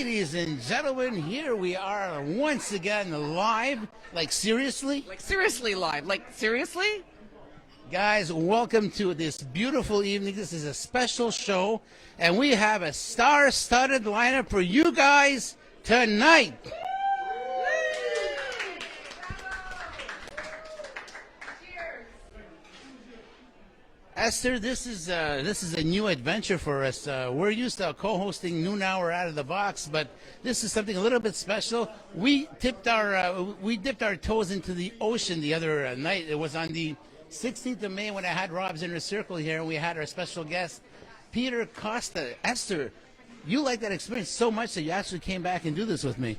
Ladies and gentlemen, here we are once again live. Like seriously? Like seriously live. Like seriously? Guys, welcome to this beautiful evening. This is a special show, and we have a star-studded lineup for you guys tonight. Esther, this is a new adventure for us. We're used to co-hosting Noon Hour Out of the Box, but this is something a little bit special. We dipped our toes into the ocean the other night. It was on the 16th of May when I had Rob's Inner Circle here, and we had our special guest, Peter Costa. Esther, you liked that experience so much that you actually came back and do this with me.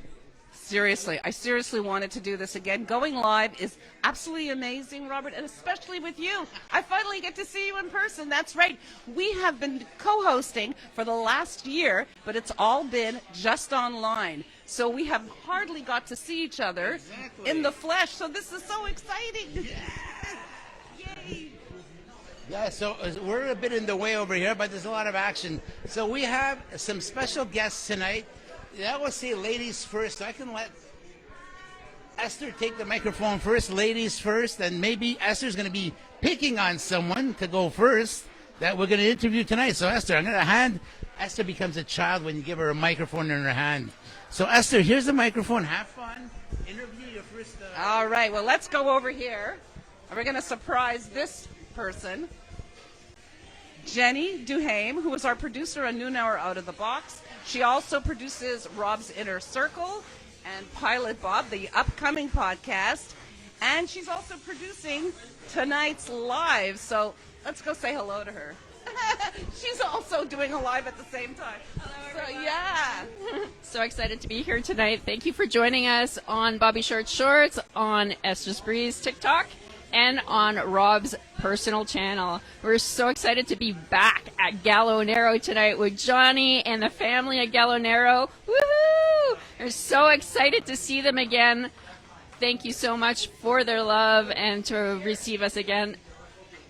Seriously, I seriously wanted to do this again. Going live is absolutely amazing, Robert, and especially with you. I finally get to see you in person. That's right. We have been co-hosting for the last year, but it's all been just online. So we have hardly got to see each other in the flesh. So this is so exciting. Yeah. Yay. Yeah, so we're a bit in the way over here, but there's a lot of action. So we have some special guests tonight. I will say ladies first. So I can let Esther take the microphone first. Ladies first, and maybe Esther's going to be picking on someone to go first that we're going to interview tonight. So Esther, I'm going to hand. Esther becomes a child when you give her a microphone in her hand. So Esther, here's the microphone. Have fun. Interview your first. All right. Well, let's go over here. We're going to surprise this person, Jenny Duhame, who is our producer on Noon Hour Out of the Box. She also produces Rob's Inner Circle and Pilot Bob, the upcoming podcast. And she's also producing tonight's live. So let's go say hello to her. She's also doing a live at the same time. Hello, everyone. So, yeah. So excited to be here tonight. Thank you for joining us on Bobby Short Shorts, on Esther's Breeze TikTok, and on Rob's personal channel. We're so excited to be back at Gallo, Nero tonight with Johnny and the family at Gallo, Nero. Woohoo! We're so excited to see them again. Thank you so much for their love and to receive us again.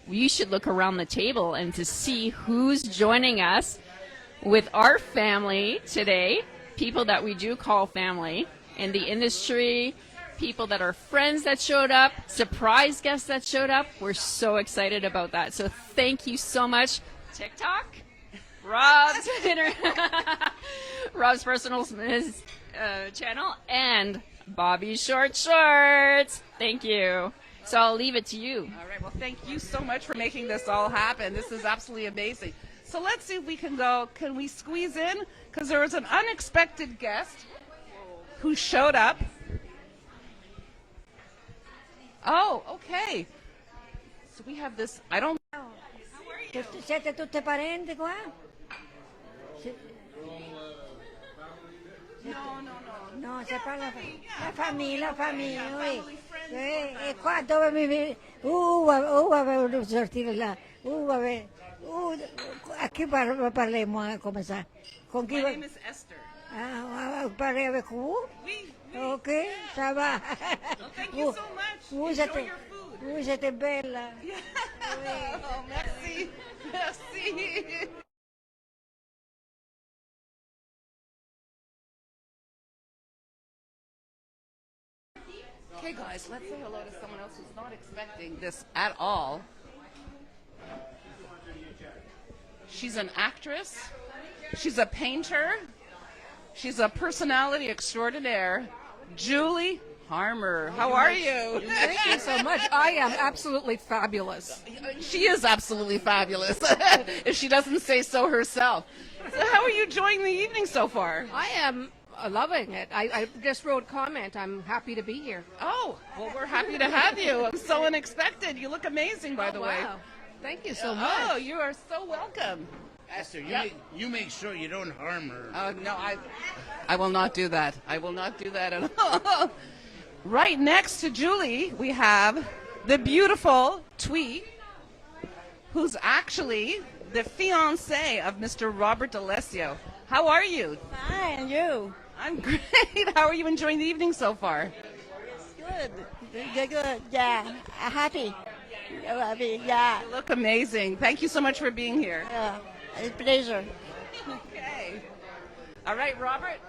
We should look around the table and to see who's joining us with our family today, people that we do call family in the industry, people that are friends that showed up, surprise guests that showed up. We're so excited about that. So thank you so much. TikTok, Rob's Rob's personal channel, and Bobby Short Shorts. Thank you. So I'll leave it to you. All right. Well, thank you so much for making this all happen. This is absolutely amazing. So let's see if we can go. Can we squeeze in? Because there was an unexpected guest who showed up. Oh, okay. So we have this, I don't know. Siete tutte parenti qua? No, si parla la famiglia, e qua dove avevo sortire là, a chi parliamo, come sa? My name is Esther. Parli avec vous? Oui. Ok, ça va. Well, thank you so much. Enjoy your food. Vous êtes bella. Yeah. Oh, merci. Merci. Okay, guys, let's say hello to someone else who's not expecting this at all. She's an actress. She's a painter. She's a personality extraordinaire. Julie Harmer. How are you? Thank you so much. I am absolutely fabulous. She is absolutely fabulous, if she doesn't say so herself. So how are you enjoying the evening so far? I am loving it. I just wrote comment. I'm happy to be here. Oh, well, we're happy to have you. I'm so unexpected. You look amazing, by the way. Wow. Thank you so much. Oh, you are so welcome. Esther, you make sure you don't harm her. Oh, no, I will not do that. I will not do that at all. Right next to Julie, we have the beautiful Twee, who's actually the fiancé of Mr. Robert D'Alessio. How are you? Fine, and you? I'm great. How are you enjoying the evening so far? Good. Good. Yeah. Happy. Yeah. You look amazing. Thank you so much for being here. It's a pleasure. Okay. All right, Robert.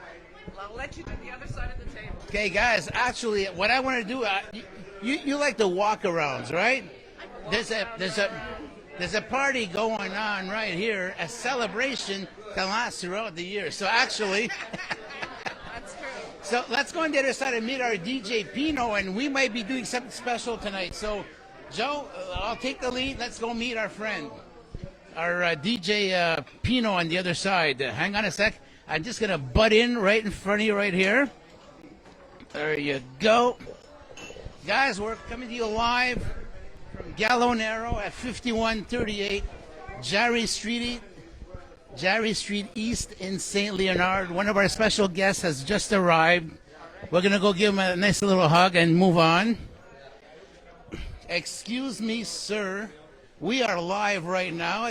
I'll let you do the other side of the table. Okay, guys. Actually, what I want to do, you like the walkarounds, right? There's a party going on right here, a celebration that lasts throughout the year. So actually, That's true. so let's go on the other side and meet our DJ Pino, and we might be doing something special tonight. So, Joe, I'll take the lead. Let's go meet our friend, our DJ Pino on the other side. Hang on a sec. I'm just gonna butt in right in front of you right here. There you go. Guys, we're coming to you live from Gallo, Nero at 5138 Jarry Street East in St. Leonard. One of our special guests has just arrived. We're going to go give him a nice little hug and move on. Excuse me, sir. We are live right now.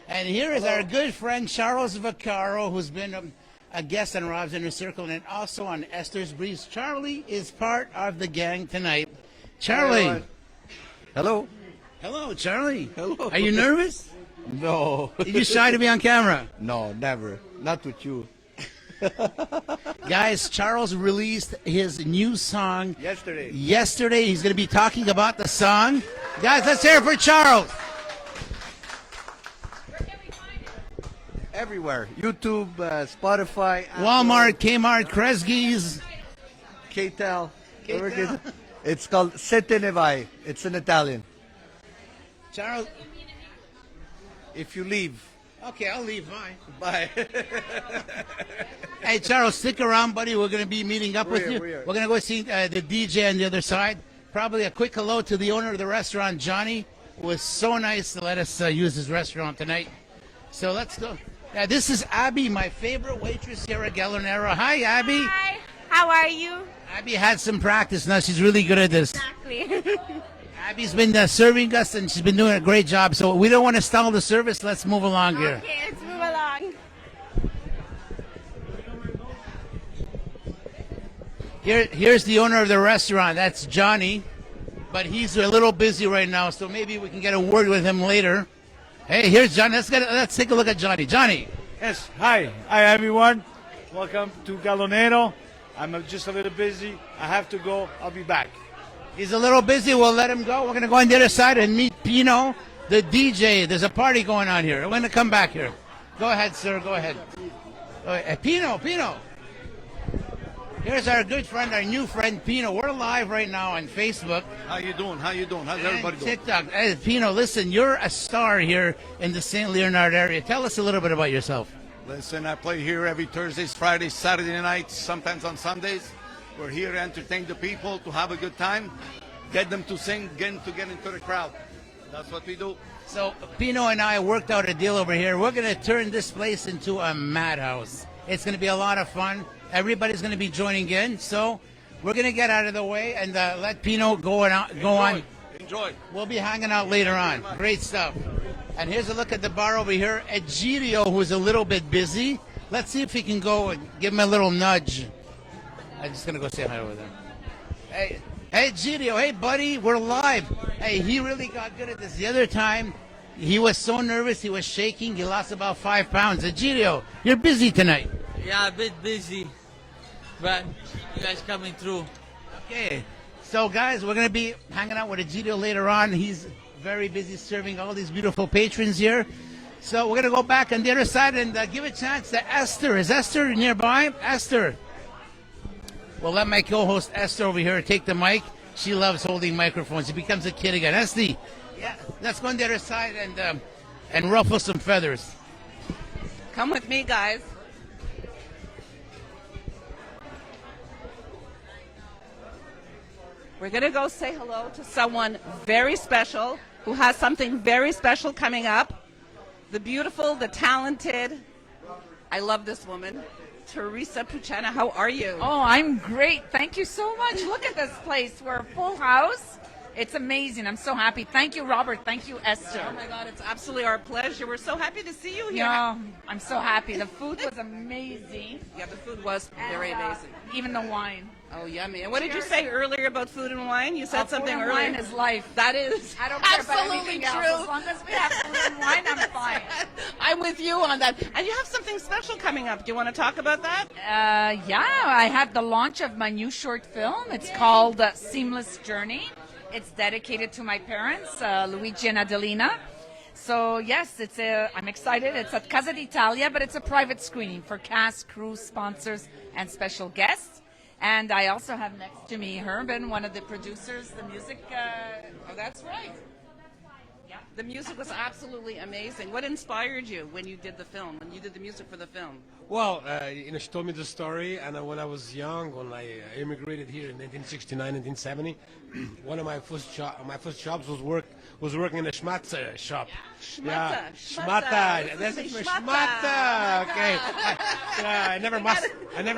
And here is our good friend Charles Vaccaro, who's been a guest on Rob's Inner Circle and also on Esther's Breeze. Charlie is part of the gang tonight. Charlie. Hello. Hello, Charlie. Hello. Are you nervous? No. Are you shy to be on camera? No, never. Not with you. Guys, Charles released his new song Yesterday. He's going to be talking about the song. Guys, let's hear it for Charles. Everywhere. YouTube, Spotify, Walmart, Kmart, Kresge's. KTEL. KTEL. It's called Sette Ne Vai. It's in Italian. Charles. If you leave. Okay, I'll leave. Bye. Bye. Hey, Charles, stick around, buddy. We're going to be meeting up with you. We're We're going to go see the DJ on the other side. Probably a quick hello to the owner of the restaurant, Johnny, who was so nice to let us use his restaurant tonight. So let's go. Yeah, this is Abby, my favorite waitress here at Gallo Nero. Hi, Abby. Hi, how are you? Abby had some practice. Now she's really good at this. Exactly. Abby's been serving us, and she's been doing a great job. So we don't want to stall the service. Let's move along here. Okay, let's move along. Here's the owner of the restaurant. That's Johnny, but he's a little busy right now, so maybe we can get a word with him later. Hey, here's Johnny. Let's take a look at Johnny. Johnny. Yes, hi everyone. Welcome to Gallo Nero. I'm just a little busy. I have to go. I'll be back. He's a little busy. We'll let him go. We're going to go on the other side and meet Pino, the DJ. There's a party going on here. We're going to come back here. Go ahead, sir. Go ahead. Pino. Here's our good friend, our new friend, Pino. We're live right now on Facebook. How you doing? How's everybody doing? TikTok. Hey, Pino, listen, you're a star here in the St. Leonard area. Tell us a little bit about yourself. Listen, I play here every Thursdays, Fridays, Saturday nights, sometimes on Sundays. We're here to entertain the people, to have a good time, get them to sing, get into the crowd. That's what we do. So Pino and I worked out a deal over here. We're going to turn this place into a madhouse. It's going to be a lot of fun. Everybody's going to be joining in. So we're going to get out of the way and let Pino go on. Enjoy. We'll be hanging out later on. Great stuff. And here's a look at the bar over here. Egidio, who's a little bit busy. Let's see if we can go and give him a little nudge. I'm just going to go say hi over there. Hey, Egidio. Hey, buddy. We're live. Hey, he really got good at this. The other time, he was so nervous. He was shaking. He lost about 5 pounds. Egidio, you're busy tonight. Yeah, a bit busy, but you guys coming through. Okay. So, guys, we're going to be hanging out with Egidio later on. He's very busy serving all these beautiful patrons here. So we're going to go back on the other side and give a chance to Esther. Is Esther nearby? Esther. We'll let my co-host Esther over here take the mic. She loves holding microphones. She becomes a kid again. Esther, yeah, let's go on the other side and ruffle some feathers. Come with me, guys. We're going to go say hello to someone very special who has something very special coming up. The beautiful, the talented, I love this woman, Teresa Picciano. How are you? Oh, I'm great. Thank you so much. Look at this place. We're a full house. It's amazing. I'm so happy. Thank you, Robert. Thank you, Esther. Oh, my God. It's absolutely our pleasure. We're so happy to see you here. No, I'm so happy. The food was amazing. Yeah, the food was very amazing. Even the wine. Oh, yummy. And what did you say earlier about food and wine? You said something food and earlier. wine is life. That is I don't care about absolutely anything true. else. As long as we have food and wine, I'm fine. I'm with you on that. And you have something special coming up. Do you want to talk about that? Yeah, I had the launch of my new short film. It's called Seamless Journey. It's dedicated to my parents, Luigi and Adelina. So yes, I'm excited. It's at Casa d'Italia, but it's a private screening for cast, crew, sponsors, and special guests. And I also have next to me Herben, one of the producers, the music. Oh, that's right. Yeah. The music was absolutely amazing. What inspired you when you did the film, when you did the music for the film? Well, she told me the story, and when I was young, when I immigrated here in 1969, 1970, one of my first jobs was working in a schmatzer shop. Schmatta. Schmatta. That's it for schmatta. Okay. I never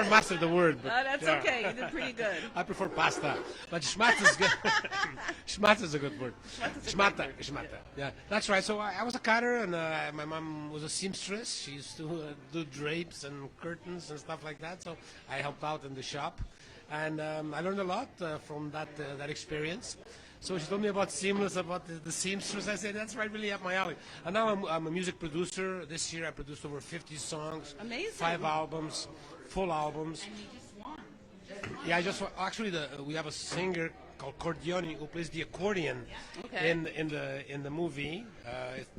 mastered the word. But, that's okay. You did pretty good. I prefer pasta, but schmatta is good. Schmatta is a good word. Schmatta. Yeah, that's right. So I was a cutter, and my mom was a seamstress. She used to do drapes and curtains and stuff like that. So I helped out in the shop, and I learned a lot from that experience. So she told me about Seamless, about the seamstress. I said, that's right, really up my alley. And now I'm a music producer. This year I produced over 50 songs. Amazing. 5 albums, full albums. And you just won. Yeah, actually we have a singer called Cordioni who plays the accordion in the movie.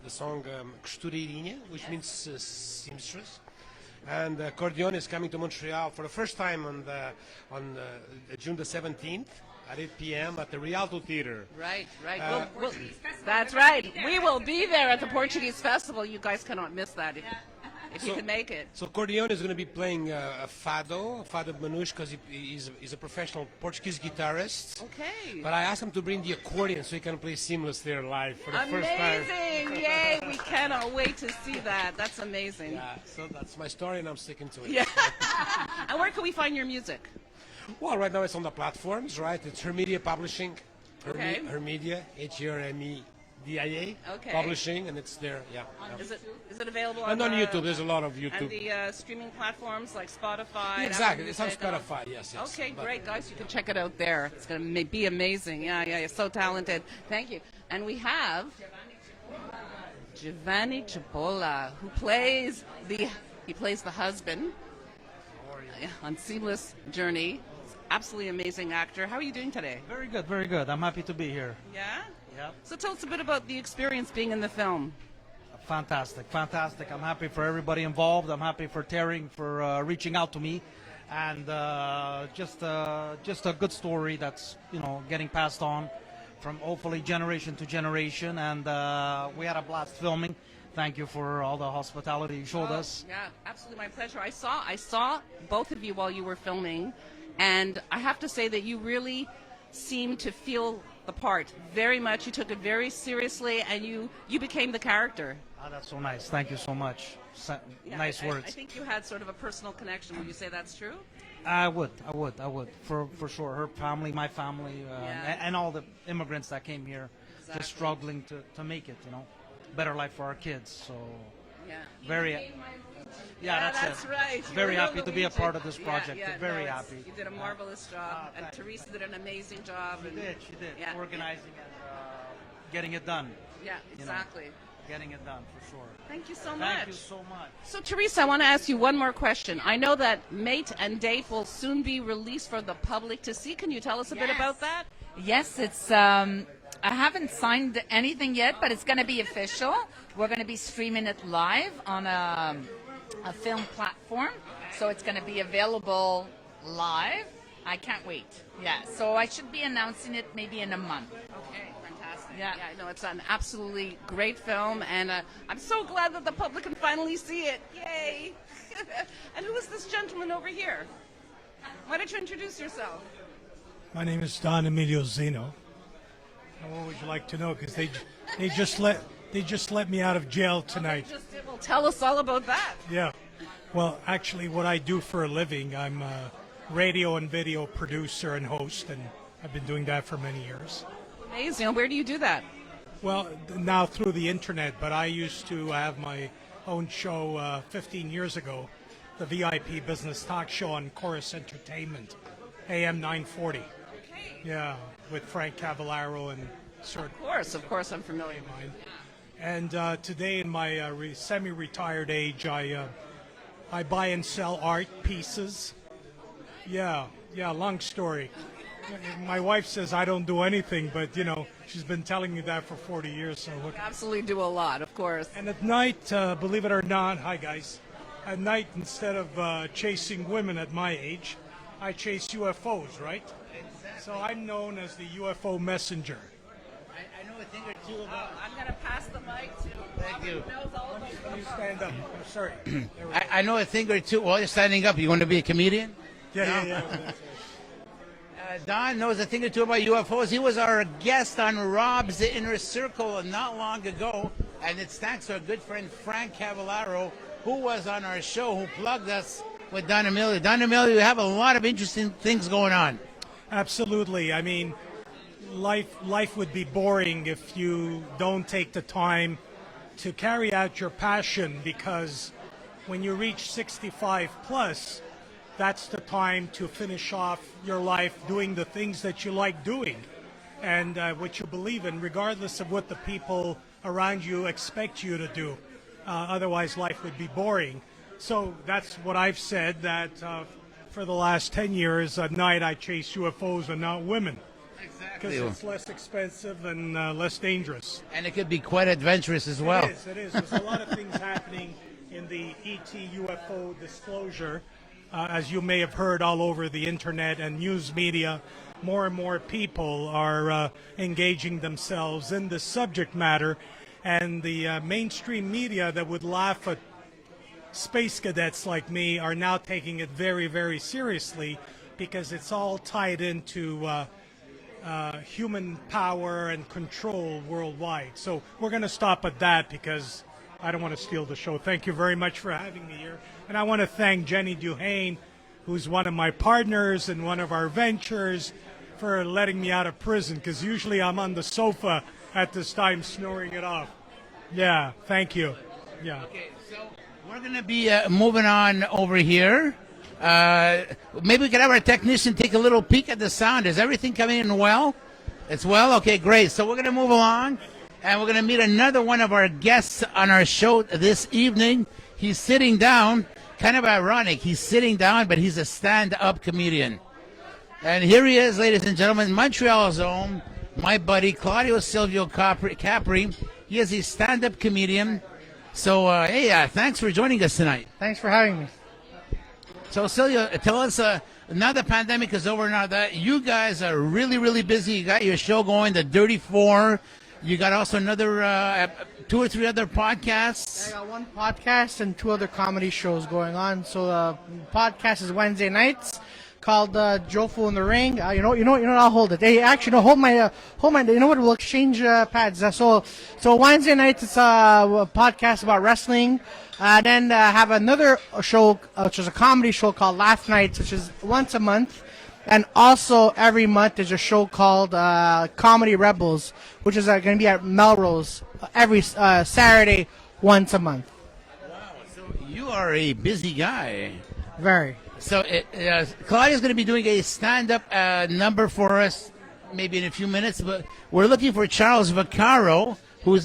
The song Costuririnha, which means seamstress. And Cordioni is coming to Montreal for the first time on June the 17th. At 8 p.m. at the Rialto Theater. Right. That's right. We will be there at the Portuguese Festival. You guys cannot miss that if you can make it. So Cordione is going to be playing a fado manouche, because he's a professional Portuguese guitarist. Okay. But I asked him to bring the accordion so he can play Seamless there live for the first time. Amazing! Yay! We cannot wait to see that. That's amazing. Yeah, so that's my story, and I'm sticking to it. Yeah. And where can we find your music? Well, right now it's on the platforms, right? It's Her Media Publishing. Her Media, HERMEDIA Publishing, and it's there, yeah. Is it available on YouTube? There's a lot of YouTube. And the streaming platforms like Spotify? Exactly, it's on Spotify, yes. Okay, great, guys. You can check it out there. It's going to be amazing. Yeah, you're so talented. Thank you. And we have Giovanni Cipolla, who plays the husband on Seamless Journey. Absolutely amazing actor. How are you doing today? Very good, very good. I'm happy to be here. Yeah? Yeah. So tell us a bit about the experience being in the film. Fantastic. I'm happy for everybody involved. I'm happy for Terry for reaching out to me, and just a good story that's getting passed on from hopefully generation to generation. And we had a blast filming. Thank you for all the hospitality you showed us. Yeah, absolutely, my pleasure. I saw both of you while you were filming, and I have to say that you really seemed to feel the part very much. You took it very seriously, and you became the character. Oh, that's so nice. Thank you so much. Nice words. I think you had sort of a personal connection. Would you say that's true? I would, for sure. Her family, my family, and all the immigrants that came here, just struggling to make it, better life for our kids. So, that's right. Very happy to be a part of this project. Very no, happy. You did a marvelous job, and Teresa did an amazing job. She did. Organizing and getting it done. Yeah, exactly. Getting it done for sure. Thank you so much. Thank you so much. So, Teresa, I want to ask you one more question. I know that Mate and Date will soon be released for the public to see. Can you tell us a bit about that? Yes, it's. I haven't signed anything yet, but it's going to be official. We're going to be streaming it live on a film platform, so it's going to be available live. I can't wait. Yeah, so I should be announcing it maybe in a month. Okay, fantastic. Yeah, no, it's an absolutely great film, and I'm so glad that the public can finally see it. Yay! And who is this gentleman over here? Why don't you introduce yourself? My name is Don Emilio Zeno. And what would you like to know? Because they just let me out of jail tonight. Well, tell us all about that. Yeah. Well, actually, what I do for a living, I'm a radio and video producer and host, and I've been doing that for many years. Amazing. Where do you do that? Well, now through the internet, but I used to have my own show 15 years ago, the VIP Business Talk Show on Chorus Entertainment, AM 940. Yeah, with Frank Cavallaro and Sir. Of course, I'm familiar. And today, in my semi-retired age, I buy and sell art pieces. Yeah, long story. My wife says I don't do anything, but she's been telling me that for 40 years. So You absolutely do a lot, of course. And at night, believe it or not, hi guys. At night, instead of chasing women at my age, I chase UFOs, right? So I'm known as the UFO messenger. I know a thing or two about. I'm going to pass the mic to. Thank you. You stand up. I'm sorry. I know a thing or two. While you're standing up, you want to be a comedian? Yeah. Don knows a thing or two about UFOs. He was our guest on Rob's Inner Circle not long ago, and it's thanks to our good friend Frank Cavallaro, who was on our show, who plugged us with Don Emilio. Don Emilio, you have a lot of interesting things going on. Absolutely. I mean, life would be boring if you don't take the time to carry out your passion, because when you reach 65 plus, that's the time to finish off your life doing the things that you like doing and what you believe in, regardless of what the people around you expect you to do. Otherwise, life would be boring. So that's what I've said, that for the last 10 years, at night I chase UFOs and not women. Because it's less expensive and less dangerous. And it could be quite adventurous as well. It is. There's a lot of things happening in the ET UFO disclosure. As you may have heard all over the internet and news media, more and more people are engaging themselves in the subject matter. And the mainstream media that would laugh at space cadets like me are now taking it very, very seriously, because it's all tied into human power and control worldwide. So we're going to stop at that, because I don't want to steal the show. Thank you very much for having me here. And I want to thank Jenny Duhane, who's one of my partners in one of our ventures, for letting me out of prison, because usually I'm on the sofa at this time snoring it off. Yeah, thank you. Yeah. Okay, so we're going to be moving on over here. Maybe we could have our technician take a little peek at the sound. Is everything coming in well? It's well? Okay, great. So we're going to move along, and we're going to meet another one of our guests on our show this evening. He's sitting down. Kind of ironic. He's sitting down, but he's a stand-up comedian. And here he is, ladies and gentlemen, Montreal's own, my buddy, Claudio Silvio Capri. He is a stand-up comedian. So, thanks for joining us tonight. Thanks for having me. So, Silvio, tell us, now the pandemic is over, now that you guys are really, really busy. You got your show going, The Dirty Four. You got also another 2 or 3 other podcasts. I got one podcast and 2 other comedy shows going on. So the podcast is Wednesday nights, called Jofu in the Ring. You know what? I'll hold it. Hey, actually, no, hold my. You know what? We'll exchange pads. So Wednesday nights it's a podcast about wrestling. Then have another show, which is a comedy show called Laugh Nights, which is once a month. And also every month there's a show called Comedy Rebels, which is going to be at Melrose every Saturday once a month. Wow, so you are a busy guy. Very. So Claudia's going to be doing a stand-up number for us maybe in a few minutes, but we're looking for Charles Vaccaro, who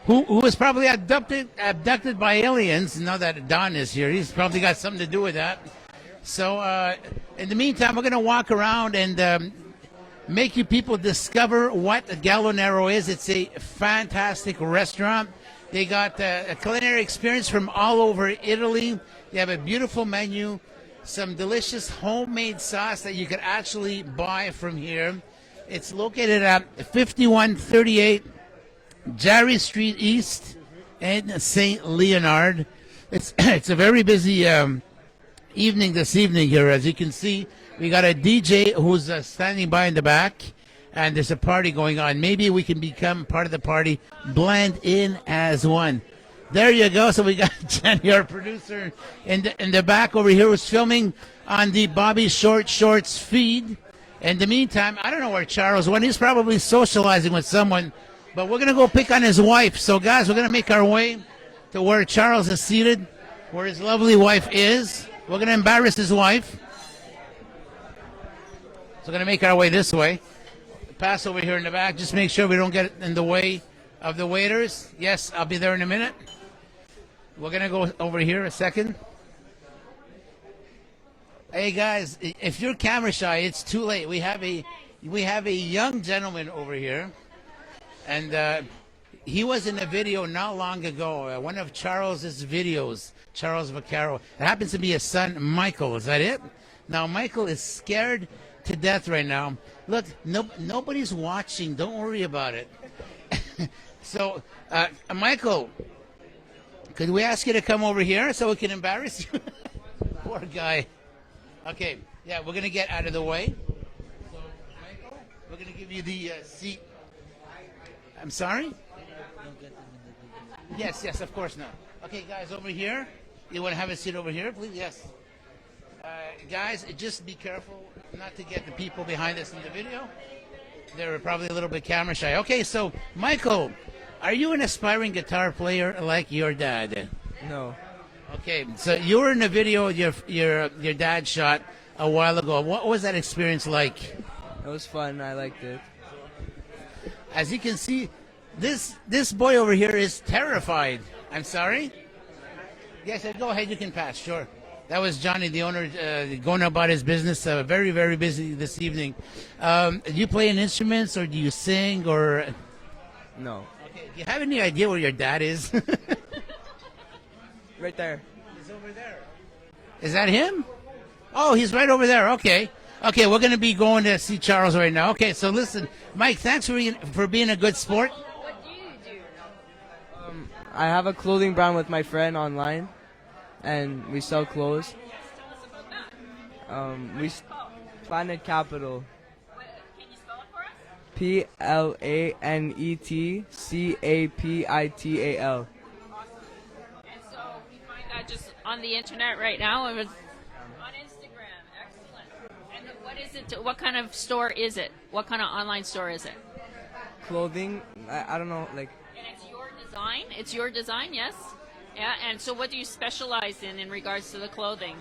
was probably abducted by aliens. Now that Don is here, he's probably got something to do with that. So in the meantime, we're going to walk around and make you people discover what Gallo Nero is. It's a fantastic restaurant. They got a culinary experience from all over Italy. They have a beautiful menu, some delicious homemade sauce that you could actually buy from here. It's located at 5138 Jarry Street East in St. Leonard. It's a very busy evening this evening here. As you can see, we got a DJ who's standing by in the back, and there's a party going on. Maybe we can become part of the party, blend in as one. There you go. So we got Jenny, our producer, in the back over here, who's filming on the Bobby Short Shorts feed. In the meantime, I don't know where Charles went. He's probably socializing with someone, but we're going to go pick on his wife. So, guys, we're going to make our way to where Charles is seated, where his lovely wife is. We're going to embarrass his wife. So we're going to make our way this way. Pass over here in the back. Just make sure we don't get in the way of the waiters. Yes, I'll be there in a minute. We're going to go over here a second. Hey guys, if you're camera shy, it's too late. We have a young gentleman over here, and he was in a video not long ago. One of Charles's videos, Charles Vaccaro. It happens to be his son, Michael. Is that it? Now Michael is scared to death right now. Look, nobody's watching. Don't worry about it. So, Michael, could we ask you to come over here so we can embarrass you? Poor guy. Okay, yeah, we're going to get out of the way. So, Michael, we're going to give you the seat. I'm sorry? Yes, of course not. Okay, guys, over here. You want to have a seat over here, please? Yes. Guys, just be careful not to get the people behind us in the video. They're probably a little bit camera shy. Okay, so, Michael, are you an aspiring guitar player like your dad? No. Okay, so you were in a video your dad shot a while ago. What was that experience like? It was fun. I liked it. As you can see, this boy over here is terrified. I'm sorry? Yes, go ahead. You can pass. Sure. That was Johnny, the owner, going about his business. Very, very busy this evening. Do you play an instruments or do you sing or? No. Okay. Do you have any idea where your dad is? Right there. He's over there. Is that him? Oh, he's right over there. Okay. Okay, we're going to be going to see Charles right now. Okay, so listen, Mike, thanks for being a good sport. What do you do? I have a clothing brand with my friend online, and we sell clothes. Planet Capital. Can you spell it for us? PLANETCAPITAL. And so we find that just on the internet right now. It was on Instagram. Excellent. And what is it? What kind of store is it? What kind of online store is it? Clothing. I don't know, like. And it's your design. It's your design, yes. Yeah. And so, what do you specialize in regards to the clothing?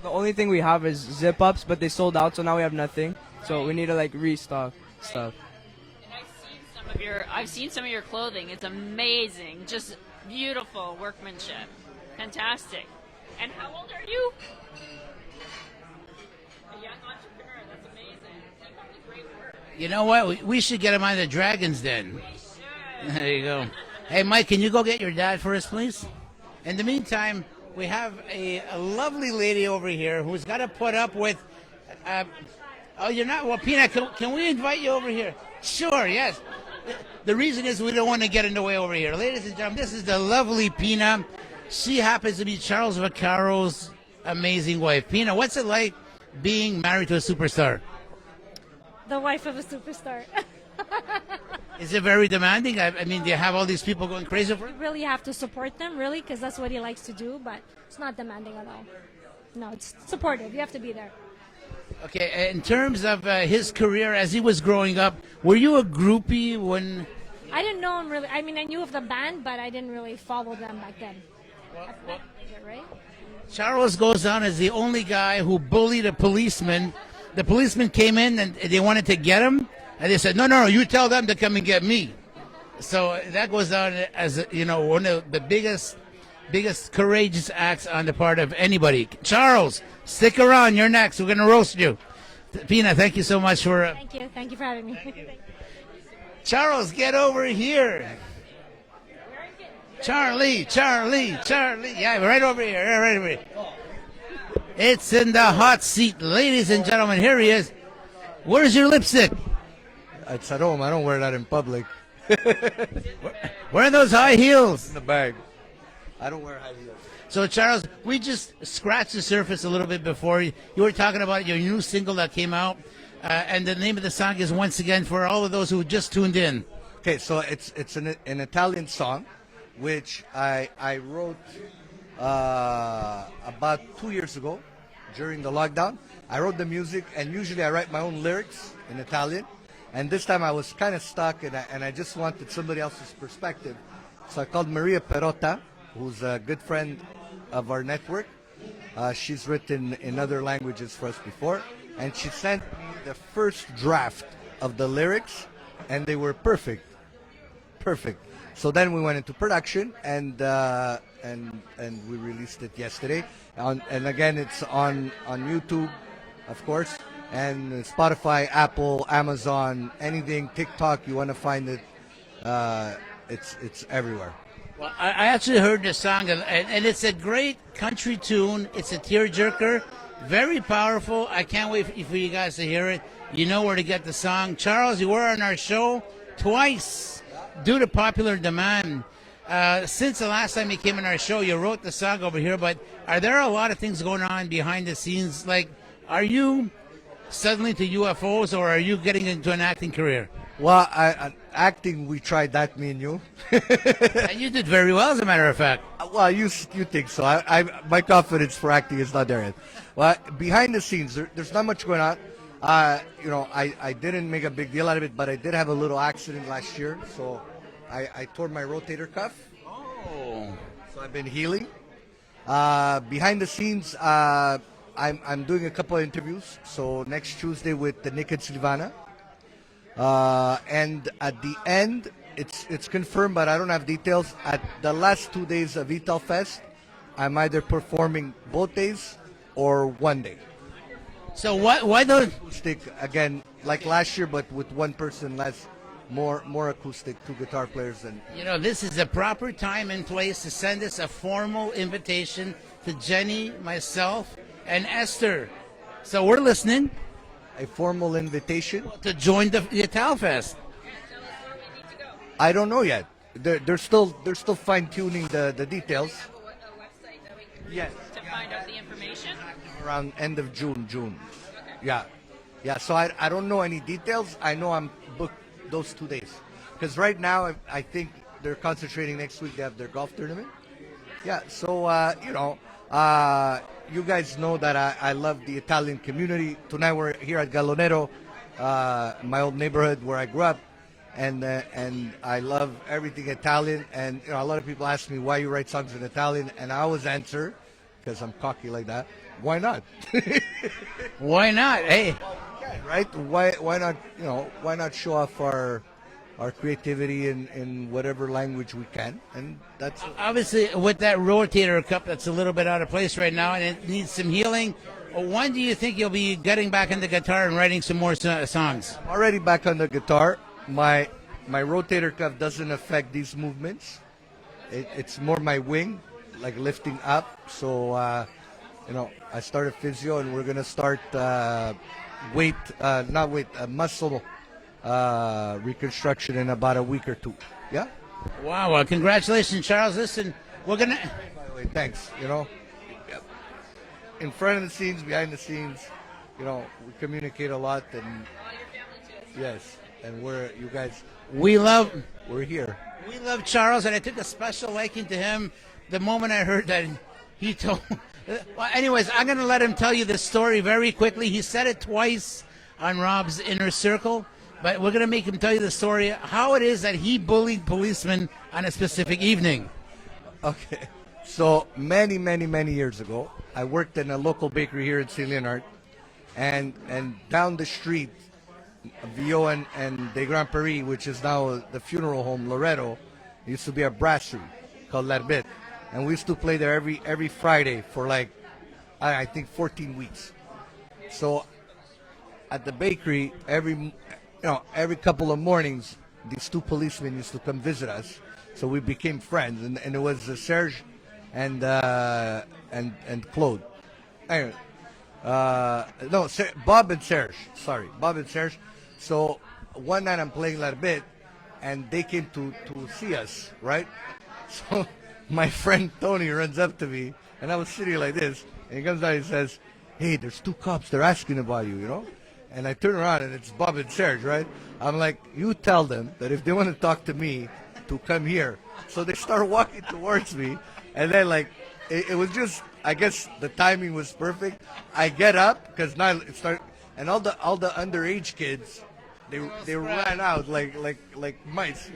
The only thing we have is zip ups, but they sold out, so now we have nothing. So we need to like restock stuff. And I've seen some of your clothing. It's amazing. Just beautiful workmanship. Fantastic. And how old are you? A young entrepreneur. That's amazing. Keep up the great work. You know what? We should get him on the Dragon's Den. There you go. Hey, Mike, can you go get your dad for us, please? In the meantime, we have a lovely lady over here who's got to put up with... oh, you're not... Well, Pina, can we invite you over here? Sure, yes. The reason is we don't want to get in the way over here. Ladies and gentlemen, this is the lovely Pina. She happens to be Charles Vaccaro's amazing wife. Pina, what's it like being married to a superstar? The wife of a superstar. Is it very demanding? I mean, do you have all these people going crazy for it? You really have to support them, really, because that's what he likes to do, but it's not demanding at all. No, it's supportive. You have to be there. Okay, in terms of his career as he was growing up, were you a groupie when... I didn't know him really. I mean, I knew of the band, but I didn't really follow them back then. Right? Charles goes on as the only guy who bullied a policeman. The policeman came in and they wanted to get him, and they said, no, you tell them to come and get me. So that goes on as, one of the biggest courageous acts on the part of anybody. Charles, stick around. You're next. We're going to roast you. Pina, thank you so much for... Thank you. Thank you for having me. Charles, get over here. Charlie. Yeah, right over here. Right over here. It's in the hot seat. Ladies and gentlemen, here he is. Where's your lipstick? It's at home. I don't wear that in public. Where are those high heels? In the bag. I don't wear high heels. So, Charles, we just scratched the surface a little bit before. You were talking about your new single that came out, and the name of the song is Once Again for all of those who just tuned in. Okay, so it's an Italian song, which I wrote about 2 years ago during the lockdown. I wrote the music, and usually I write my own lyrics in Italian. And this time I was kind of stuck, and I just wanted somebody else's perspective. So I called Maria Perotta, who's a good friend of our network. She's written in other languages for us before. And she sent me the first draft of the lyrics, and they were perfect. perfect. So then we went into production, and we released it yesterday. And again, it's on YouTube, of course, and Spotify, Apple, Amazon, anything, TikTok. You want to find it, it's everywhere. Well, I actually heard the song, and it's a great country tune. It's a tearjerker, very powerful. I can't wait for you guys to hear it. You know where to get the song. Charles, you were on our show twice due to popular demand. Since the last time you came on our show, you wrote the song over here, but are there a lot of things going on behind the scenes? Like, are you suddenly to UFOs, or are you getting into an acting career? Well, acting, we tried that, me and you. And you did very well, as a matter of fact. Well, you think so. My confidence for acting is not there yet. Well, behind the scenes, there's not much going on. I didn't make a big deal out of it, but I did have a little accident last year, so I tore my rotator cuff. Oh. So I've been healing. Behind the scenes, I'm doing a couple of interviews. So next Tuesday with the Nick and Silvana. And at the end, it's confirmed, but I don't have details. At the last 2 days of Vital Fest, I'm either performing both days or one day. So why don't acoustic again, like last year, but with one person less, more acoustic, 2 guitar players, and this is a proper time and place to send us a formal invitation to Jenny, myself, and Esther. So we're listening. A formal invitation to join the Italfest. I don't know yet. They're still fine tuning the details. Yes. To find out the information? Around end of June. Okay. Yeah. So I don't know any details. I know I'm booked those 2 days. Because right now, I think they're concentrating next week. They have their golf tournament. Yeah, so, you guys know that I love the Italian community. Tonight we're here at Gallo, Nero, my old neighborhood where I grew up. And I love everything Italian. And a lot of people ask me why you write songs in Italian. And I always answer, because I'm cocky like that, why not? Why not? Hey. Right? Why not, why not show off our creativity in whatever language we can, and that's obviously with that rotator cuff that's a little bit out of place right now, and it needs some healing. When do you think you'll be getting back on the guitar and writing some more songs? I'm already back on the guitar. My rotator cuff doesn't affect these movements. It's more my wing, like lifting up. So I started physio, and we're gonna start muscle reconstruction in about a week or 2. Yeah. Wow. Well, congratulations, Charles. Listen, we're gonna. By the way, thanks. In front of the scenes, behind the scenes, we communicate a lot, and yes, and we're here. We love Charles, and I took a special liking to him the moment I heard that he told. Well, anyways, I'm going to let him tell you the story very quickly. He said it twice on Rob's Inner Circle, but we're going to make him tell you the story, how it is that he bullied policemen on a specific evening. Okay. So many, many, many years ago, I worked in a local bakery here in St. Leonard, and down the street, Vio and De Grand Paris, which is now the funeral home, Loretto, used to be a brasserie called L'Arbit. And we used to play there every Friday for I think 14 weeks. So at the bakery, every couple of mornings, these 2 policemen used to come visit us. So we became friends, and it was Serge and Claude. Anyway, Bob and Serge. Sorry, Bob and Serge. So one night I'm playing L'Arbit, and they came to see us, right? So my friend Tony runs up to me, and I was sitting like this, and he comes out and he says, "Hey, there's 2 cops. They're asking about you, And I turn around, and it's Bob and Serge, right? I'm like, you tell them that if they want to talk to me, to come here. So they start walking towards me, and then it was just, I guess the timing was perfect. I get up, because now it started, and all the underage kids, they ran out like mice,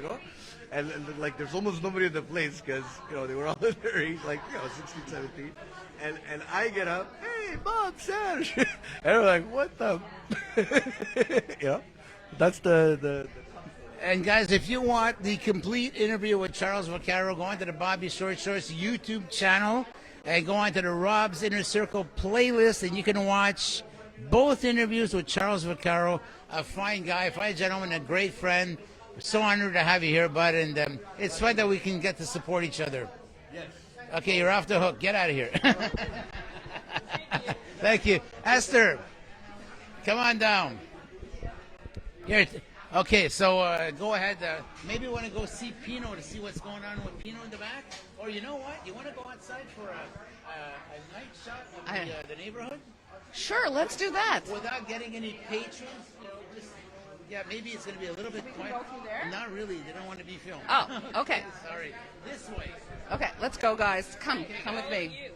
And there's almost nobody in the place because they were all underage, 16, 17. And I get up, hey, Bob, Serge, and we're like, what the, that's the And guys, if you want the complete interview with Charles Vaccaro, go on to the Bobby Short Shorts YouTube channel and go on to the Rob's Inner Circle playlist, and you can watch both interviews with Charles Vaccaro, a fine guy, fine gentleman, a great friend. We're so honored to have you here, bud, and it's fun that we can get to support each other. Yes. Okay, you're off the hook. Get out of here. Thank you. Esther, come on down. Here. Okay, so go ahead. Maybe you want to go see Pino to see what's going on with Pino in the back? Or you know what? You want to go outside for a night shot of the neighborhood? Sure, let's do that. Without getting any patrons, just, maybe it's going to be a little bit quiet. Go through there? Not really. They don't want to be filmed. Oh, okay. Sorry. This way. Okay, let's go, guys. Come with me.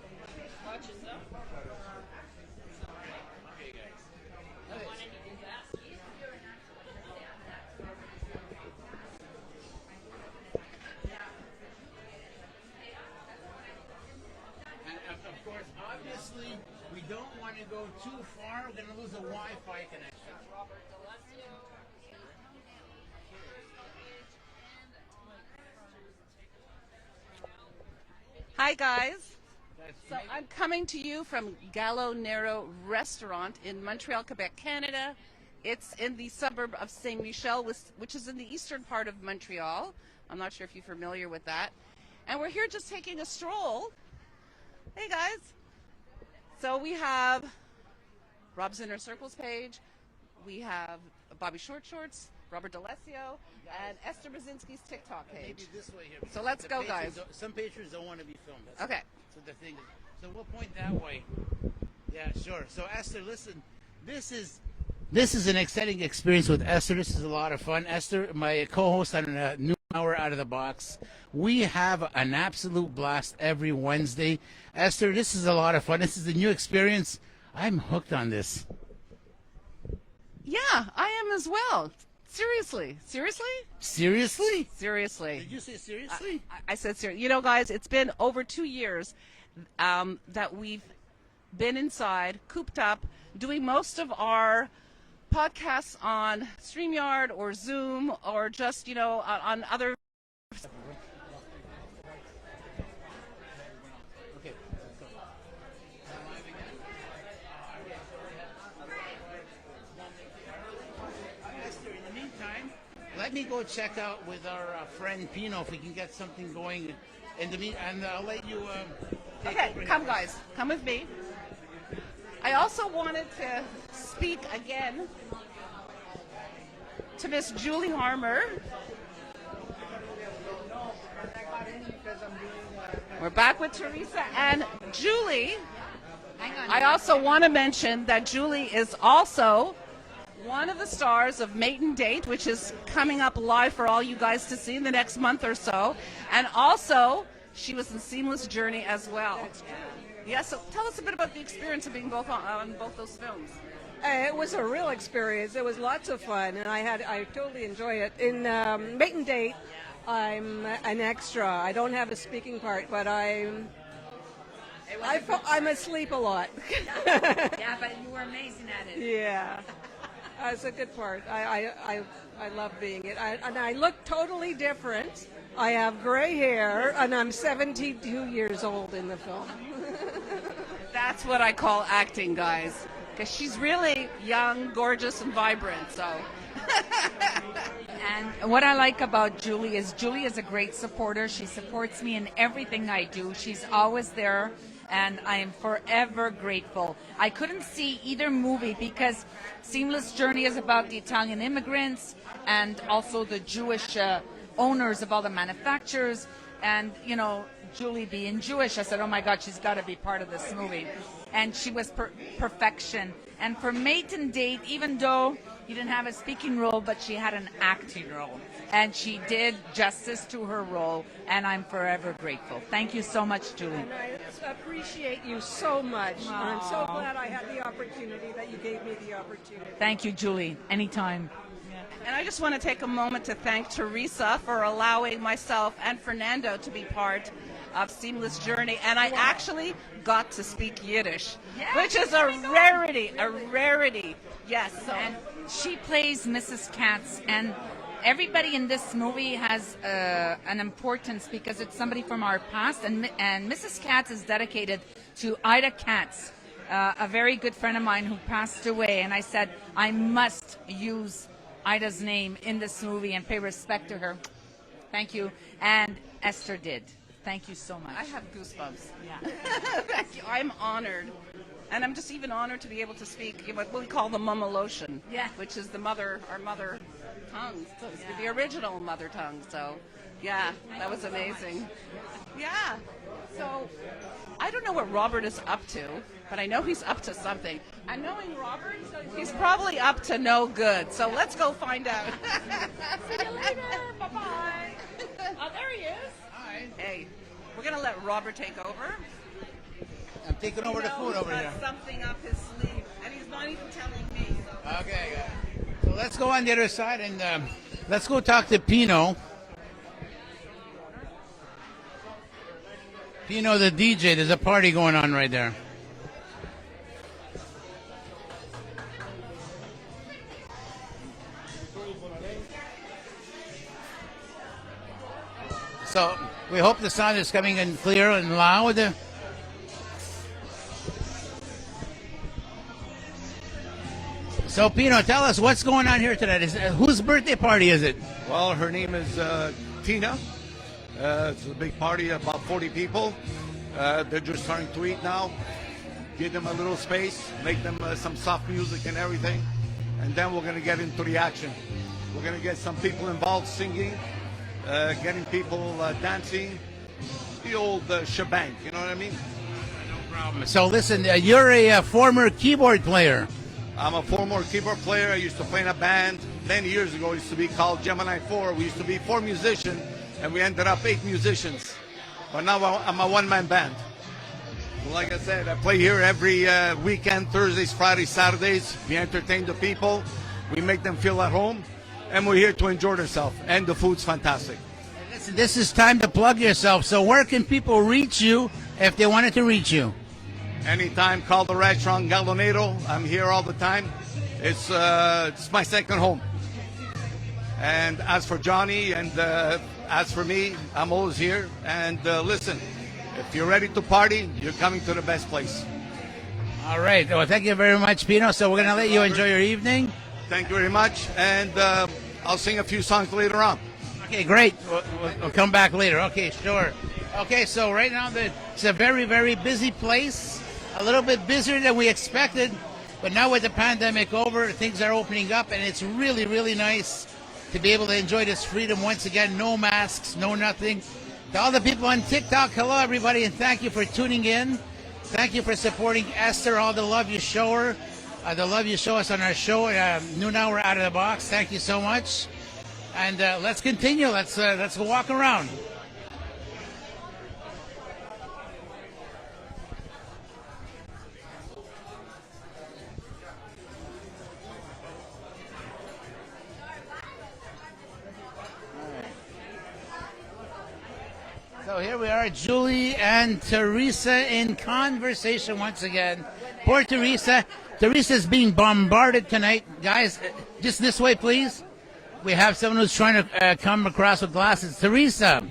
Of course, obviously, we don't want to go too far. We're going to lose a Wi-Fi connection. Hi, guys. So I'm coming to you from Gallo, Nero restaurant in Montreal, Quebec, Canada. It's in the suburb of Saint Michel, which is in the eastern part of Montreal. I'm not sure if you're familiar with that. And we're here just taking a stroll. Hey, guys. So we have Rob's Inner Circles page. We have Bobby Short Shorts, Robert D'Alessio, and Esther Brzezinski's TikTok page. Maybe this way here. So let's go, guys. Some patrons don't want to be filmed. Okay. So the thing is, so we'll point that way. Yeah, sure. So Esther, listen, this is an exciting experience with Esther. This is a lot of fun. Esther, my co-host on a new hour out of the box. We have an absolute blast every Wednesday. Esther, this is a lot of fun. This is a new experience. I'm hooked on this. Yeah, I am as well. Seriously. Seriously? Seriously. Did you say seriously? I said seriously. You know, guys, it's been over 2 years that we've been inside, cooped up, doing most of our podcasts on StreamYard or Zoom or just, on other. Okay. Esther, in the meantime, let me go check out with our friend Pino if we can get something going. And I'll let you take Okay, over come, here. guys. Come with me. I also wanted to speak again to Miss Julie Harmer. We're back with Teresa and Julie. I also want to mention that Julie is also one of the stars of Mate and Date, which is coming up live for all you guys to see in the next month or so. And also, she was in Seamless Journey as well. Yeah, so tell us a bit about the experience of being both on both those films. It was a real experience. It was lots of fun, and I totally enjoy it. In Mate and Date, I'm an extra. I don't have a speaking part, but I'm asleep a lot. Yeah, but you were amazing at it. Yeah, it's a good part. I love being it. And I look totally different. I have gray hair, and I'm 72 years old in the film. That's what I call acting, guys. Because she's really young, gorgeous, and vibrant, so. And what I like about Julie is a great supporter. She supports me in everything I do. She's always there, and I am forever grateful. I couldn't see either movie because Seamless Journey is about the Italian immigrants and also the Jewish owners of all the manufacturers. And, Julie being Jewish, I said, oh my God, she's got to be part of this movie. And she was perfection. And for Mate and Date, even though you didn't have a speaking role, but she had an acting role. And she did justice to her role, and I'm forever grateful. Thank you so much, Julie. And I appreciate you so much. And I'm so glad I had the opportunity, that you gave me the opportunity. Thank you, Julie. Anytime. And I just want to take a moment to thank Teresa for allowing myself and Fernando to be part of Seamless Journey. And I actually got to speak Yiddish, which is a rarity. Yes. So. And she plays Mrs. Katz, and everybody in this movie has an importance because it's somebody from our past, and Mrs. Katz is dedicated to Ida Katz, a very good friend of mine who passed away, and I said I must use Ida's name in this movie and pay respect to her. Thank you. And Esther did. Thank you so much. I have goosebumps. Yeah. Thank you. I'm honored. And I'm just even honored to be able to speak what we call the Mama Lotion, which is our mother tongue, so it's the original mother tongue. So, yeah, that was amazing. Yeah. So, I don't know what Robert is up to, but I know he's up to something. And knowing Robert, he's probably up to no good. So let's go find out. See you later. Bye-bye. Oh, there he is. Hi. Hey, we're going to let Robert take over. I'm taking over the food over here. Something up his sleeve, and he's not even telling me. So. Okay, so let's go on the other side and let's go talk to Pino. Pino, the DJ. There's a party going on right there. So we hope the sound is coming in clear and loud. So, Pino, tell us what's going on here tonight. Whose birthday party is it? Well, her name is Tina. It's a big party, about 40 people. They're just starting to eat now. Give them a little space, make them some soft music and everything. And then we're going to get into the action. We're going to get some people involved singing, getting people dancing. The old shebang, you know what I mean? No problem. So, listen, you're a former keyboard player. I'm a former keyboard player. I used to play in a band many years ago. It used to be called Gemini 4. We used to be 4 musicians, and we ended up 8 musicians. But now I'm a one-man band. Like I said, I play here every weekend, Thursdays, Fridays, Saturdays. We entertain the people. We make them feel at home, and we're here to enjoy themselves. And the food's fantastic. Listen, this is time to plug yourself. So where can people reach you if they wanted to reach you? Anytime, call the restaurant Gallo Nero. I'm here all the time. It's my second home. And as for Johnny and as for me, I'm always here. And listen, if you're ready to party, you're coming to the best place. All right. Well, thank you very much, Pino. So we're going to let you enjoy your evening. Thank you very much. And I'll sing a few songs later on. Okay, great. We'll come back later. Okay, sure. Okay, so right now it's a very, very busy place. A little bit busier than we expected, but now with the pandemic over, things are opening up, and it's really, really nice to be able to enjoy this freedom once again. No masks, no nothing. To all the people on TikTok, hello everybody, and thank you for tuning in. Thank you for supporting Esther, all the love you show her, the love you show us on our show, Noon Hour Out of the Box. Thank you so much. And let's continue. Let's go walk around. So here we are, Julie and Teresa in conversation once again. Poor Teresa. Teresa's being bombarded tonight. Guys, just this way, please. We have someone who's trying to come across with glasses. Teresa,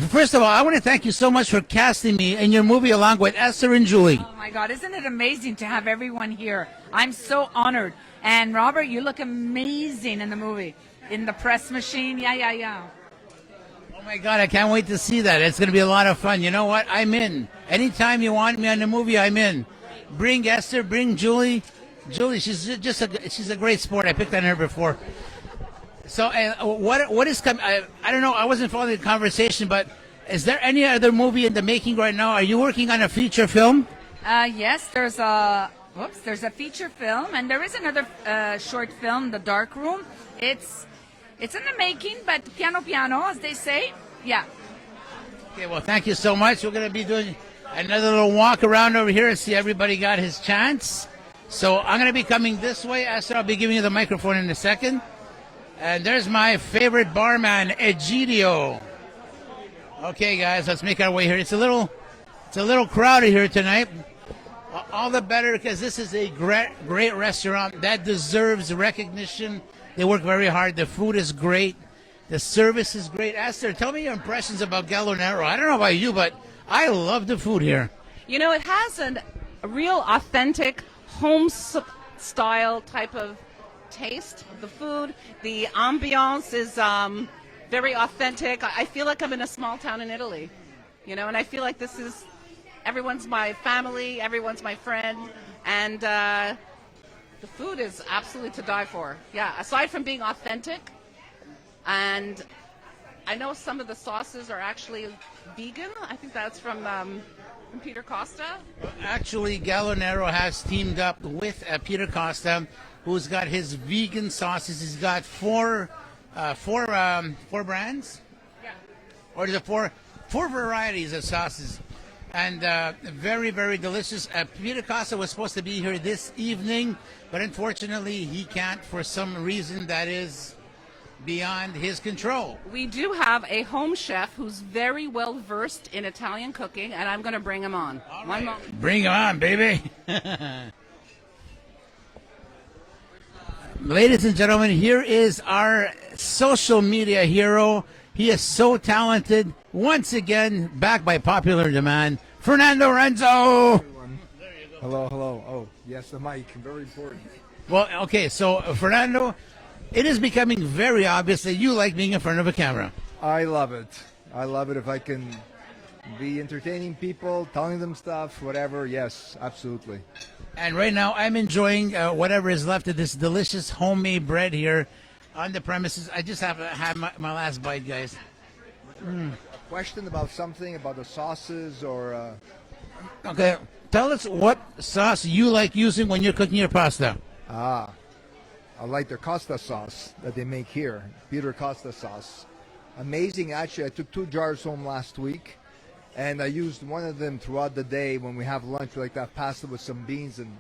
first of all, I want to thank you so much for casting me in your movie along with Esther and Julie. Oh, my God. Isn't it amazing to have everyone here? I'm so honored. And, Robert, you look amazing in the movie. In the press machine. Yeah. Oh, my God, I can't wait to see that. It's going to be a lot of fun. You know what? I'm in. Anytime you want me on the movie, I'm in. Bring Esther, bring Julie. Julie, she's a great sport. I picked on her before. So what is coming? I don't know. I wasn't following the conversation, but is there any other movie in the making right now? Are you working on a feature film? Yes, there's a feature film, and there is another short film, The Dark Room. It's in the making, but piano, as they say. Yeah. Okay, well, thank you so much. We're going to be doing another little walk around over here and see everybody got his chance. So I'm going to be coming this way. Esther, I'll be giving you the microphone in a second. And there's my favorite barman, Egidio. Okay, guys, let's make our way here. It's a little crowded here tonight. All the better, because this is a great restaurant that deserves recognition. They work very hard. The food is great. The service is great. Esther, tell me your impressions about Gallo Nero. I don't know about you, but I love the food here. You know, it has a real authentic home-style type of taste. The food, the ambiance is very authentic. I feel like I'm in a small town in Italy, you know, and I feel like this is, everyone's my family, everyone's my friend, and the food is absolutely to die for. Yeah, aside from being authentic, and I know some of the sauces are actually vegan. I think that's from Peter Costa. Actually, Gallo Nero has teamed up with Peter Costa, who's got his vegan sauces. He's got four brands? Yeah. Or is it four varieties of sauces? And very, very delicious. Peter Costa was supposed to be here this evening, but unfortunately he can't for some reason that is beyond his control. We do have a home chef who's very well versed in Italian cooking, and I'm going to bring him on. One moment. Bring him on, baby. Ladies and gentlemen, here is our social media hero. He is so talented. Once again, back by popular demand, Fernando Renzo. Hello, hello. Oh, yes, the mic. Very important. Well, okay, so Fernando, it is becoming very obvious that you like being in front of a camera. I love it. I love it if I can be entertaining people, telling them stuff, whatever. Yes, absolutely. And right now, I'm enjoying whatever is left of this delicious homemade bread here on the premises. I just have to have my last bite, guys. A question about something, about the sauces or... Okay, tell us what sauce you like using when you're cooking your pasta. I like the Costa sauce that they make here, Peter Costa sauce. Amazing, actually. I took 2 jars home last week, and I used one of them throughout the day when we have lunch, like that pasta with some beans. And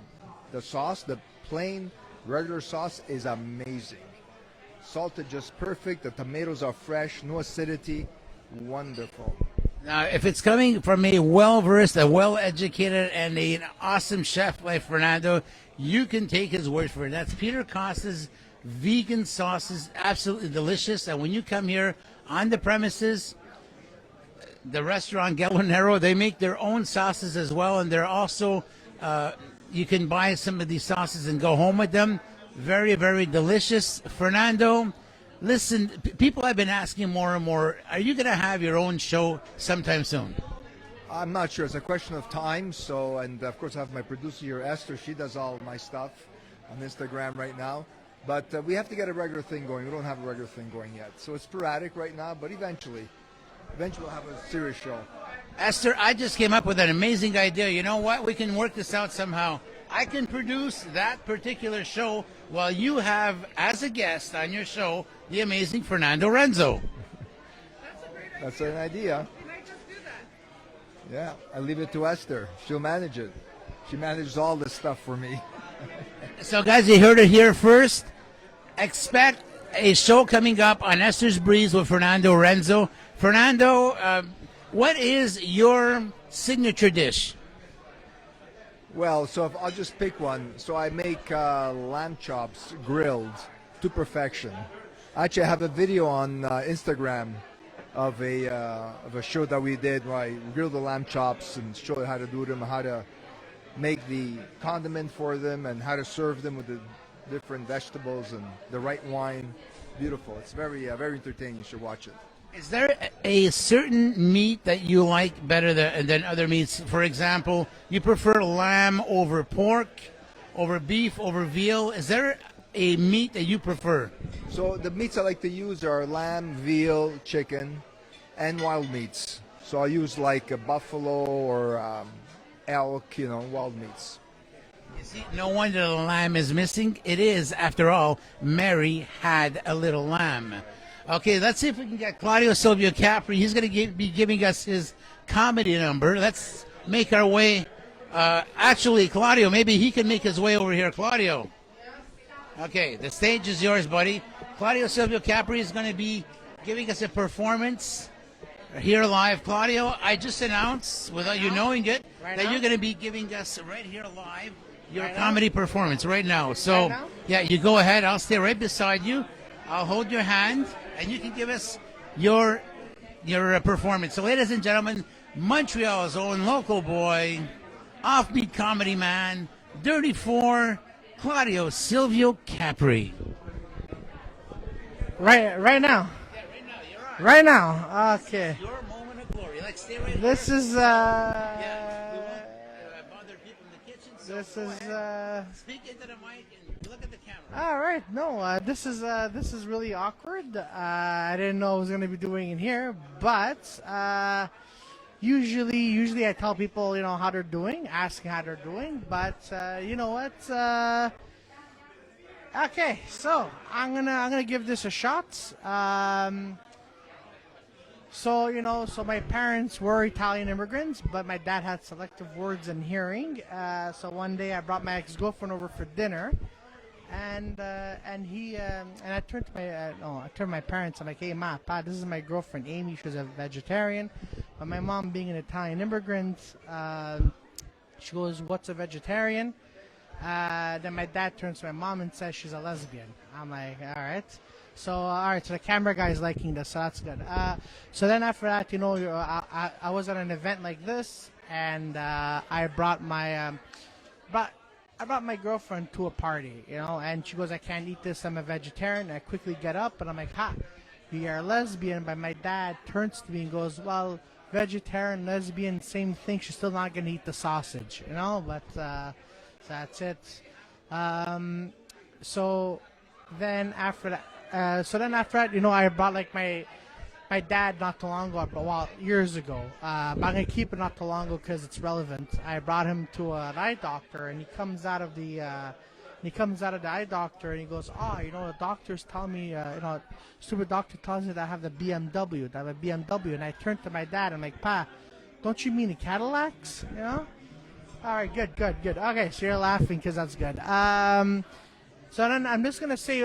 the sauce, the plain, regular sauce, is amazing. Salted just perfect. The tomatoes are fresh, no acidity. Wonderful. Now, if it's coming from a well-versed, a well-educated, and an awesome chef like Fernando, you can take his word for it. That's Peter Costa's vegan sauces, absolutely delicious. And when you come here on the premises, the restaurant Gallo Nero, they make their own sauces as well, and they're also, you can buy some of these sauces and go home with them. Very, very delicious. Fernando, listen, people have been asking more and more, are you going to have your own show sometime soon? I'm not sure. It's a question of time. So, and of course, I have my producer here, Esther. She does all my stuff on Instagram right now. But we have to get a regular thing going. We don't have a regular thing going yet. So it's sporadic right now, but eventually we'll have a serious show. Esther, I just came up with an amazing idea. You know what? We can work this out somehow. I can produce that particular show while you have, as a guest on your show, the amazing Fernando Renzo. That's an idea. Yeah, I leave it to Esther. She'll manage it. She manages all this stuff for me. So, guys, you heard it here first. Expect a show coming up on Esther's Breeze with Fernando Renzo. Fernando, what is your signature dish? Well, so if I'll just pick one. So I make lamb chops grilled to perfection. Actually, I have a video on Instagram of a show that we did where I grilled the lamb chops and showed you how to do them, how to make the condiment for them, and how to serve them with the different vegetables and the right wine. Beautiful. It's very entertaining. You should watch it. Is there a certain meat that you like better than other meats? For example, you prefer lamb over pork, over beef, over veal. Is there a meat that you prefer? So the meats I like to use are lamb, veal, chicken, and wild meats. So I use like a buffalo or elk, wild meets. You see, no wonder the lamb is missing. It is, after all, Mary had a little lamb. Okay, let's see if we can get Claudio Silvio Capri. He's going to be giving us his comedy number. Let's make our way. Actually, Claudio, maybe he can make his way over here. Claudio. Okay, the stage is yours, buddy. Claudio Silvio Capri is going to be giving us a performance. here live. Claudio, I just announced, without you knowing it, Right that now? you're going to be giving us right here live your Right now? comedy performance right now. So, Right now? yeah, you go ahead. I'll stay right beside you. I'll hold your hand, and you can give us your performance. So, ladies and gentlemen, Montreal's own local boy, offbeat comedy man, Dirty Four, Claudio Silvio Capri. Right now. Right now. Okay. Your moment of glory. Like, stay right This here. is bother people in the kitchen. So this go is ahead. Speak into the mic and look at the camera. all right. No, this is really awkward. I didn't know I was gonna be doing it here, but usually I tell people how they're doing, asking how they're doing. But you know what? Okay, so I'm gonna give this a shot. So my parents were Italian immigrants, but my dad had selective words and hearing. So one day I brought my ex-girlfriend over for dinner, and I turned to my parents. I'm like, "Hey, Ma, Pa, this is my girlfriend, Amy. She's a vegetarian, but my mom, being an Italian immigrant, she goes, 'What's a vegetarian?' Then my dad turns to my mom and says she's a lesbian. I'm like, all right. So the camera guy's liking this, so that's good. So then after that, I was at an event like this, and I brought my girlfriend to a party, and she goes, "I can't eat this. I'm a vegetarian." And I quickly get up, and I'm like, "Ha, you are a lesbian." But my dad turns to me and goes, "Well, vegetarian, lesbian, same thing. She's still not gonna eat the sausage, But that's it. So then after that, I brought like my dad not too long ago, years ago. But I'm gonna keep it not too long ago because it's relevant. I brought him to an eye doctor, and he comes out of the eye doctor, and he goes, the doctors tell me, stupid doctor tells me that I have the BMW, that I have a BMW. And I turned to my dad, I'm like, "Pa, don't you mean the Cadillacs, All right, good. Okay, so you're laughing because that's good. So then I'm just gonna say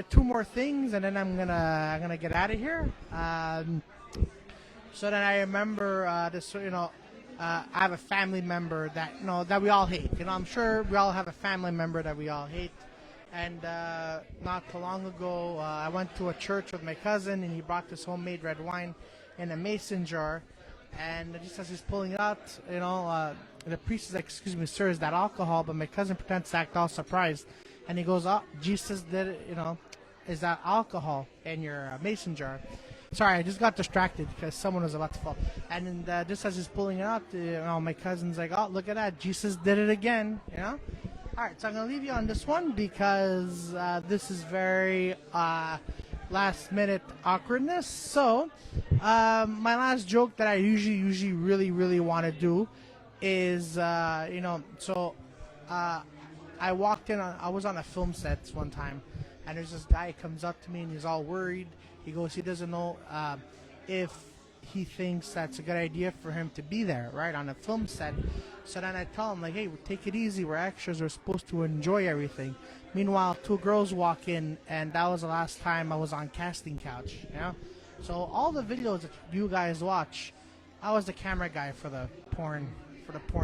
two more things, and then I'm gonna get out of here. So then I remember this. I have a family member that that we all hate. I'm sure we all have a family member that we all hate. And not too long ago, I went to a church with my cousin, and he brought this homemade red wine in a mason jar. And just as he's pulling it out, the priest is like, "Excuse me, sir, is that alcohol?" But my cousin pretends to act all surprised. And he goes, "Oh, Jesus did it, is that alcohol in your mason jar?" Sorry, I just got distracted because someone was about to fall. And then just as he's pulling it out, my cousin's like, "Oh, look at that, Jesus did it again, All right, so I'm going to leave you on this one because this is very last-minute awkwardness. So my last joke that I usually really want to do is, I walked in, I was on a film set one time, and there's this guy comes up to me, and he's all worried. He goes, he doesn't know if he thinks that's a good idea for him to be there, right, on a film set. So then I tell him, like, "Hey, take it easy. We're extras. We're supposed to enjoy everything." Meanwhile, two girls walk in, and that was the last time I was on casting couch, So all the videos that you guys watch, I was the camera guy for the porn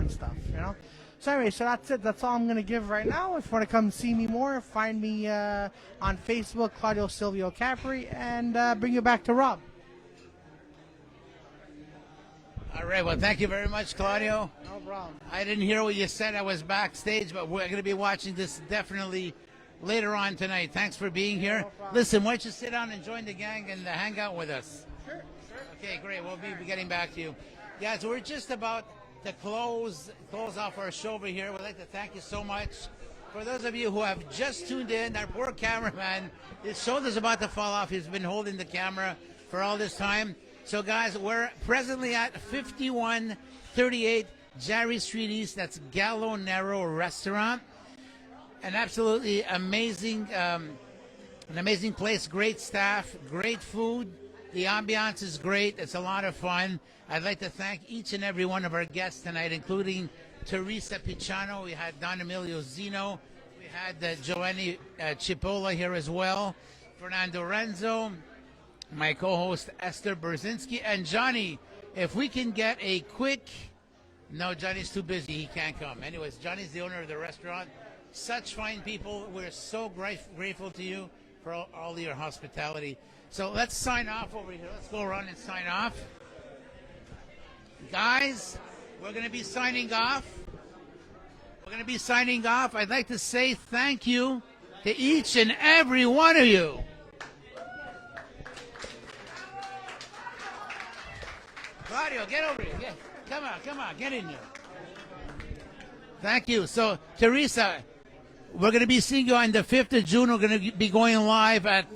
stuff, So anyway, so that's it. That's all I'm going to give right now. If you want to come see me more, find me on Facebook, Claudio Silvio Capri, and bring you back to Rob. All right. Well, thank you very much, Claudio. No problem. I didn't hear what you said. I was backstage, but we're going to be watching this definitely later on tonight. Thanks for being here. Listen, why don't you sit down and join the gang and hang out with us? Sure. Okay, great. We'll be getting back to you. Guys, we're just about to close off our show over here. We'd like to thank you so much. For those of you who have just tuned in, our poor cameraman, his shoulder's about to fall off. He's been holding the camera for all this time. So, guys, we're presently at 5138 Jerry Street East. That's Gallo Nero Restaurant. An absolutely amazing, an amazing place. Great staff, great food. The ambiance is great. It's a lot of fun. I'd like to thank each and every one of our guests tonight, including Teresa Picciano. We had Don Emilio Zeno. We had Giovanni Cipolla here as well. Fernando Renzo. my co-host Esther Berzinski, and Johnny. If we can get a quick... No, Johnny's too busy. He can't come. Anyways, Johnny's the owner of the restaurant. Such fine people. We're so grateful to you for all your hospitality. So let's sign off over here. Let's go around and sign off. Guys, we're going to be signing off. I'd like to say thank you to each and every one of you. Claudio, get over here. Come on, get in here. Thank you. So, Teresa, we're going to be seeing you on the 5th of June. We're going to be going live at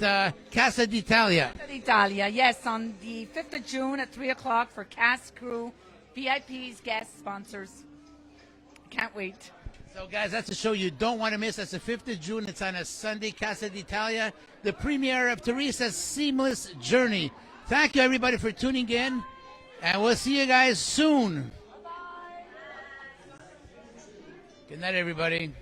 Casa d'Italia. Italia, yes, on the 5th of June at 3 o'clock for cast, crew, VIPs, guests, sponsors. Can't wait. So, guys, that's a show you don't want to miss. That's the 5th of June. It's on a Sunday, Casa d'Italia, the premiere of Teresa's Seamless Journey. Thank you, everybody, for tuning in, and we'll see you guys soon. Good night, everybody.